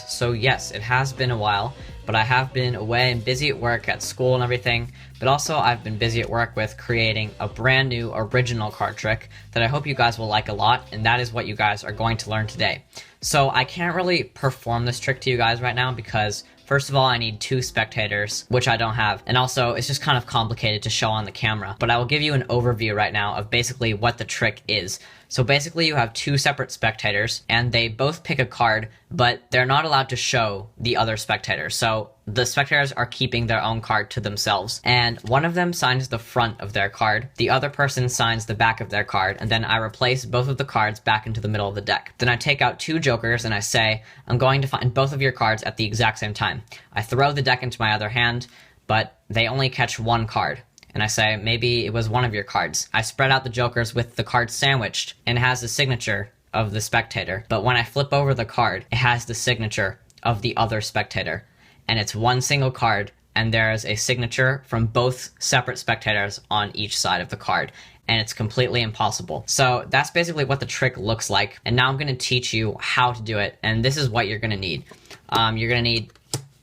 guys, so yes, it has been a while, but I have been away and busy at work, at school and everything, but also I've been busy at work with creating a brand new original card trick that I hope you guys will like a lot, and that is what you guys are going to learn today. So I can't really perform this trick to you guys right now because first of all, I need 2 spectators, which I don't have, and also it's just kind of complicated to show on the camera, but I will give you an overview right now of basically what the trick is. So basically you have 2 separate spectators, and they both pick a card, but they're not allowed to show the other spectator. So the spectators are keeping their own card to themselves, and one of them signs the front of their card, the other person signs the back of their card, and then I replace both of the cards back into the middle of the deck. Then I take out 2 jokers and I say, I'm going to find both of your cards at the exact same time. I throw the deck into my other hand, but they only catch 1 card. And I say, maybe it was one of your cards. I spread out the jokers with the card sandwiched, and it has the signature of the spectator. But when I flip over the card, it has the signature of the other spectator. And it's one single card, and there's a signature from both separate spectators on each side of the card. And it's completely impossible. So that's basically what the trick looks like. And now I'm going to teach you how to do it. And this is what you're going to need. You're going to need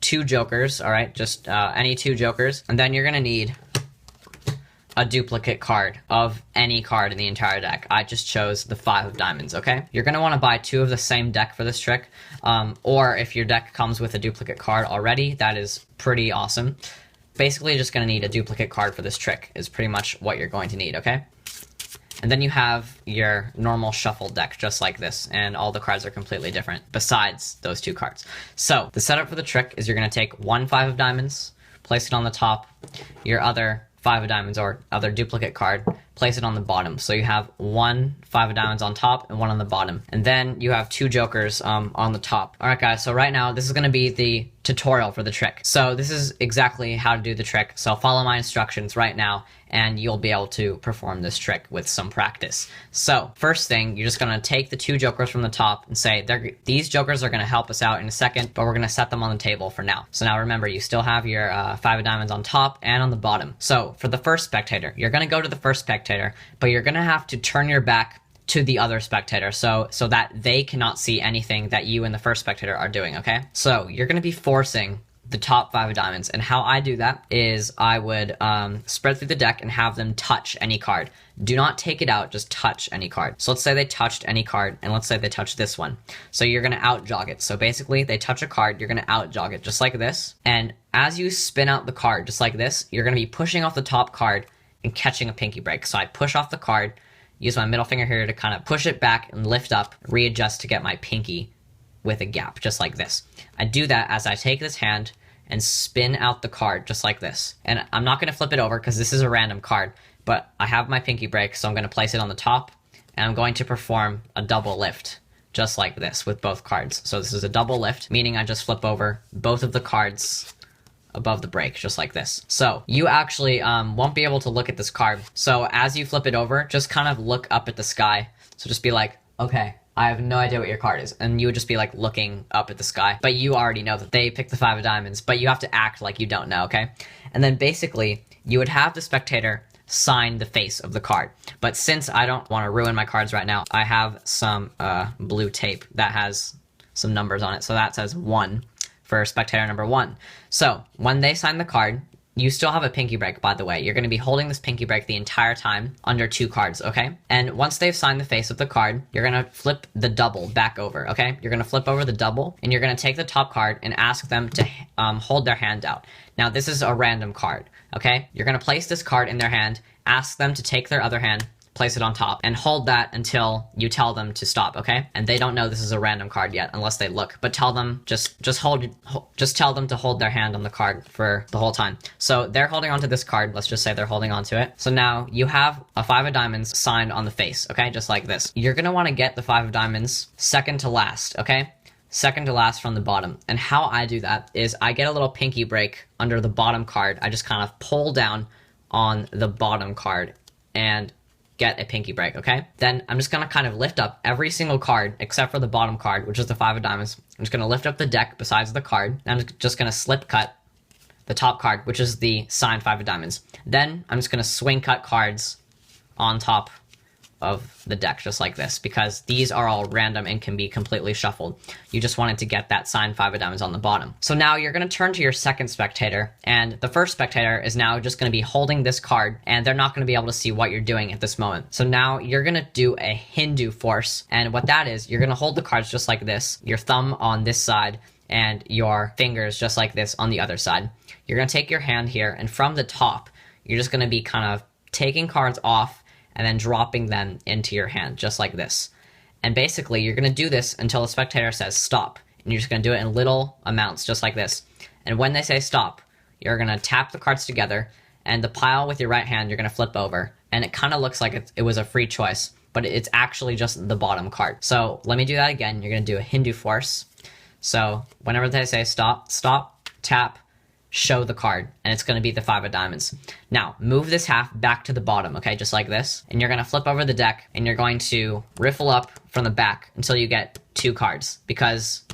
2 jokers, all right? Just any 2 jokers. And then you're going to need a duplicate card of any card in the entire deck. I just chose the 5 of diamonds, okay? You're going to want to buy 2 of the same deck for this trick, or if your deck comes with a duplicate card already, that is pretty awesome. Basically, you're just going to need a duplicate card for this trick is pretty much what you're going to need, okay? And then you have your normal shuffle deck, just like this, and all the cards are completely different, besides those 2 cards. So, the setup for the trick is you're going to take 1 5 of diamonds, place it on the top, your other 5 of diamonds or other duplicate card, place it on the bottom. So you have 1 5 of diamonds on top and 1 on the bottom. And then you have 2 jokers on the top. Alright guys, so right now this is going to be the tutorial for the trick. So this is exactly how to do the trick. So follow my instructions right now and you'll be able to perform this trick with some practice. So first thing, you're just going to take the 2 jokers from the top and say, these jokers are going to help us out in a second, but we're going to set them on the table for now. So now remember, you still have your 5 of diamonds on top and on the bottom. So for the first spectator, you're going to go to the first spectator, but you're going to have to turn your back to the other spectator so that they cannot see anything that you and the first spectator are doing, okay? So you're going to be forcing the top 5 of diamonds, and how I do that is I would spread through the deck and have them touch any card. Do not take it out, just touch any card. So let's say they touched any card, and let's say they touched this one. So you're going to out-jog it. So basically, they touch a card, you're going to out-jog it, just like this. And as you spin out the card, just like this, you're going to be pushing off the top card and catching a pinky break. So I push off the card, use my middle finger here to kind of push it back and lift up, readjust to get my pinky with a gap, just like this. I do that as I take this hand and spin out the card, just like this. And I'm not going to flip it over because this is a random card, but I have my pinky break, so I'm going to place it on the top, and I'm going to perform a double lift, just like this with both cards. So this is a double lift, meaning I just flip over both of the cards above the break, just like this. So you actually won't be able to look at this card. So as you flip it over, just kind of look up at the sky. So just be like, okay, I have no idea what your card is. And you would just be like looking up at the sky. But you already know that they picked the 5 of diamonds, but you have to act like you don't know, okay? And then basically, you would have the spectator sign the face of the card. But since I don't want to ruin my cards right now, I have some blue tape that has some numbers on it. So that says 1 for spectator number 1. So when they sign the card, you still have a pinky break, by the way. You're going to be holding this pinky break the entire time under 2 cards, okay? And once they've signed the face of the card, you're going to flip the double back over, okay? You're going to flip over the double, and you're going to take the top card and ask them to hold their hand out. Now, this is a random card, okay? You're going to place this card in their hand, ask them to take their other hand, place it on top, and hold that until you tell them to stop, okay? And they don't know this is a random card yet unless they look, but tell them, just tell them to hold their hand on the card for the whole time. So they're holding onto this card, let's just say they're holding onto it. So now you have a 5 of diamonds signed on the face, okay? Just like this. You're gonna wanna get the 5 of diamonds second to last, okay? Second to last from the bottom. And how I do that is I get a little pinky break under the bottom card. I just kind of pull down on the bottom card and get a pinky break, okay? Then I'm just gonna kind of lift up every single card except for the bottom card, which is the 5 of diamonds. I'm just gonna lift up the deck besides the card, and I'm just gonna slip cut the top card, which is the signed 5 of diamonds. Then I'm just gonna swing cut cards on top of the deck, just like this, because these are all random and can be completely shuffled. You just wanted to get that signed 5 of diamonds on the bottom. So now you're going to turn to your second spectator, and the first spectator is now just going to be holding this card, and they're not going to be able to see what you're doing at this moment. So now you're going to do a Hindu force, and what that is, you're going to hold the cards just like this, your thumb on this side, and your fingers just like this on the other side. You're going to take your hand here, and from the top, you're just going to be kind of taking cards off and then dropping them into your hand, just like this. And basically, you're going to do this until the spectator says stop. And you're just going to do it in little amounts, just like this. And when they say stop, you're going to tap the cards together, and the pile with your right hand, you're going to flip over. And it kind of looks like it was a free choice, but it's actually just the bottom card. So let me do that again. You're going to do a Hindu force. So whenever they say stop, stop, tap, show the card, and it's going to be the 5 of diamonds. Now, move this half back to the bottom, okay, just like this. And you're going to flip over the deck, and you're going to riffle up from the back until you get 2 cards, because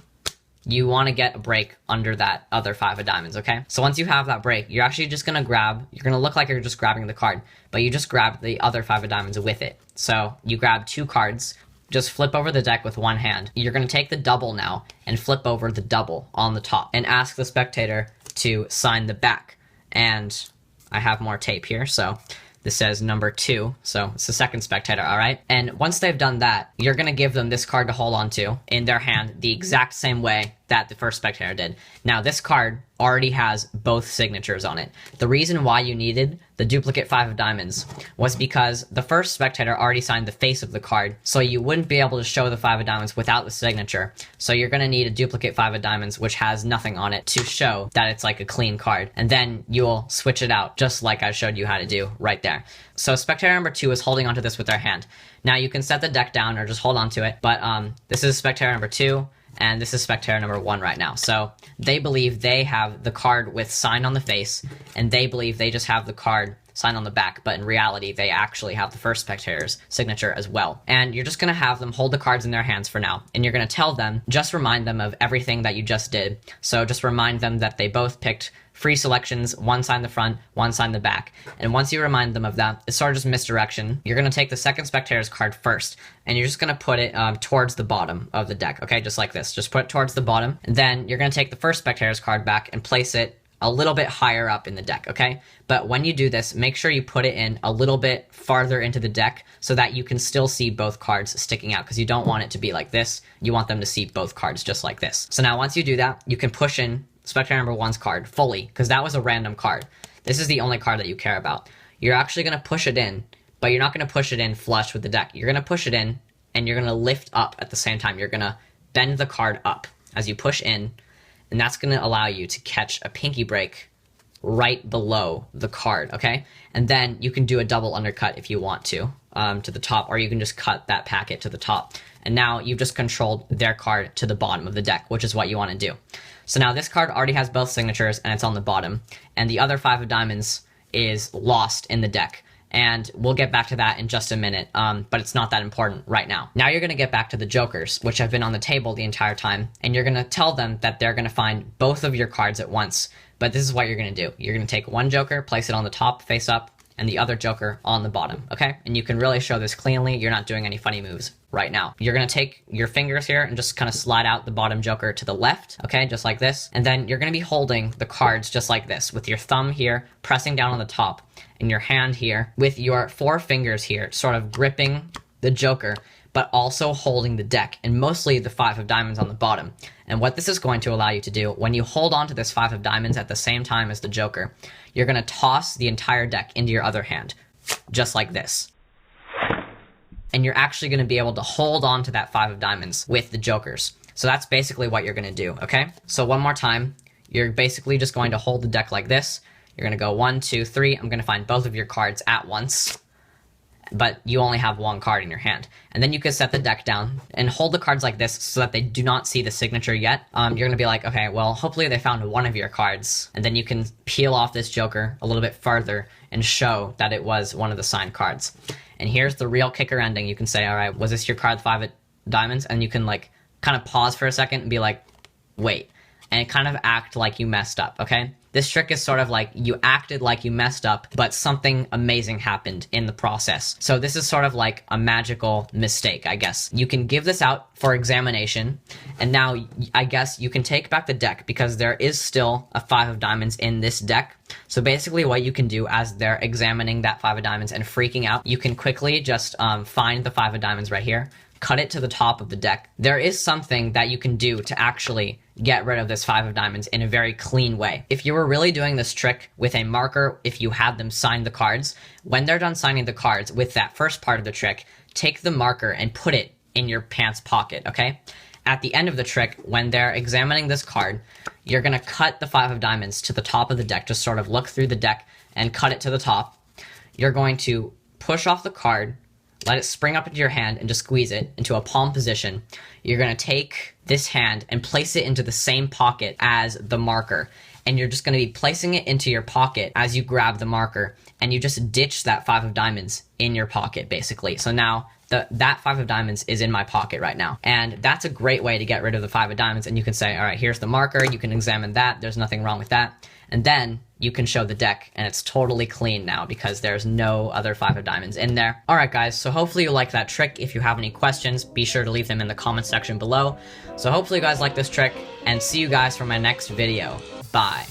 you want to get a break under that other 5 of diamonds, okay? So once you have that break, you're actually just going to you're going to look like you're just grabbing the card, but you just grab the other 5 of diamonds with it. So you grab 2 cards, just flip over the deck with one hand. You're going to take the double now and flip over the double on the top and ask the spectator to sign the back. And I have more tape here, so this says number 2, so it's the second spectator, all right? And once they've done that, you're going to give them this card to hold on to in their hand the exact same way that the first spectator did. Now, this card already has both signatures on it. The reason why you needed the duplicate 5 of diamonds was because the first spectator already signed the face of the card, so you wouldn't be able to show the 5 of diamonds without the signature. So you're going to need a duplicate 5 of diamonds, which has nothing on it, to show that it's like a clean card. And then you'll switch it out, just like I showed you how to do right there. So spectator number 2 is holding onto this with their hand. Now you can set the deck down or just hold on to it, but this is spectator number 2, and this is spectator number 1 right now. So they believe they have the card with sign on the face, and they believe they just have the card sign on the back, but in reality, they actually have the first spectator's signature as well. And you're just going to have them hold the cards in their hands for now, and you're going to tell them, just remind them of everything that you just did. So just remind them that they both picked free selections, one signed the front, one signed the back. And once you remind them of that, it's sort of just misdirection. You're going to take the second spectator's card first, and you're just going to put it towards the bottom of the deck, okay? Just like this. Just put it towards the bottom. And then you're going to take the first spectator's card back and place it a little bit higher up in the deck, okay? But when you do this, make sure you put it in a little bit farther into the deck so that you can still see both cards sticking out, because you don't want it to be like this. You want them to see both cards just like this. So now once you do that, you can push in spectator number 1's card fully, because that was a random card. This is the only card that you care about. You're actually going to push it in, but you're not going to push it in flush with the deck. You're going to push it in, and you're going to lift up at the same time. You're going to bend the card up as you push in, and that's going to allow you to catch a pinky break right below the card, okay? And then you can do a double undercut if you want to the top, or you can just cut that packet to the top. And now you've just controlled their card to the bottom of the deck, which is what you want to do. So now this card already has both signatures, and it's on the bottom. And the other 5 of diamonds is lost in the deck. And we'll get back to that in just a minute, but it's not that important right now. Now you're going to get back to the jokers, which have been on the table the entire time, and you're going to tell them that they're going to find both of your cards at once. But this is what you're going to do. You're going to take one joker, place it on the top, face up, and the other joker on the bottom, okay? And you can really show this cleanly. You're not doing any funny moves right now. You're going to take your fingers here and just kind of slide out the bottom joker to the left, okay, just like this. And then you're going to be holding the cards just like this, with your thumb here pressing down on the top, and your hand here with your 4 fingers here sort of gripping the joker, but also holding the deck, and mostly the 5 of diamonds on the bottom. And what this is going to allow you to do, when you hold on to this 5 of diamonds at the same time as the joker, you're going to toss the entire deck into your other hand, just like this. And you're actually going to be able to hold on to that 5 of diamonds with the jokers. So that's basically what you're going to do, okay? So one more time, you're basically just going to hold the deck like this. You're going to go 1, 2, 3. I'm going to find both of your cards at once, but you only have one card in your hand. And then you can set the deck down and hold the cards like this so that they do not see the signature yet. You're going to be like, okay, well, hopefully they found one of your cards. And then you can peel off this joker a little bit further and show that it was one of the signed cards. And here's the real kicker ending. You can say, all right, was this your card, 5 of diamonds? And you can like kind of pause for a second and be like, wait, and kind of act like you messed up, okay? This trick is sort of like you acted like you messed up, but something amazing happened in the process. So this is sort of like a magical mistake, I guess. You can give this out for examination, and now I guess you can take back the deck because there is still a 5 of diamonds in this deck. So basically what you can do as they're examining that 5 of diamonds and freaking out, you can quickly just find the 5 of diamonds right here, cut it to the top of the deck. There is something that you can do to actually get rid of this 5 of diamonds in a very clean way. If you were really doing this trick with a marker, if you had them sign the cards, when they're done signing the cards with that first part of the trick, take the marker and put it in your pants pocket, okay? At the end of the trick, when they're examining this card, you're gonna cut the 5 of diamonds to the top of the deck, just sort of look through the deck and cut it to the top. You're going to push off the card, let it spring up into your hand and just squeeze it into a palm position. You're gonna take this hand and place it into the same pocket as the marker. And you're just gonna be placing it into your pocket as you grab the marker, and you just ditch that 5 of diamonds in your pocket, basically. So now that 5 of diamonds is in my pocket right now. And that's a great way to get rid of the 5 of diamonds. And you can say, all right, here's the marker. You can examine that. There's nothing wrong with that. And then you can show the deck and it's totally clean now because there's no other 5 of diamonds in there. All right, guys. So hopefully you like that trick. If you have any questions, be sure to leave them in the comment section below. So hopefully you guys like this trick, and see you guys for my next video. Bye.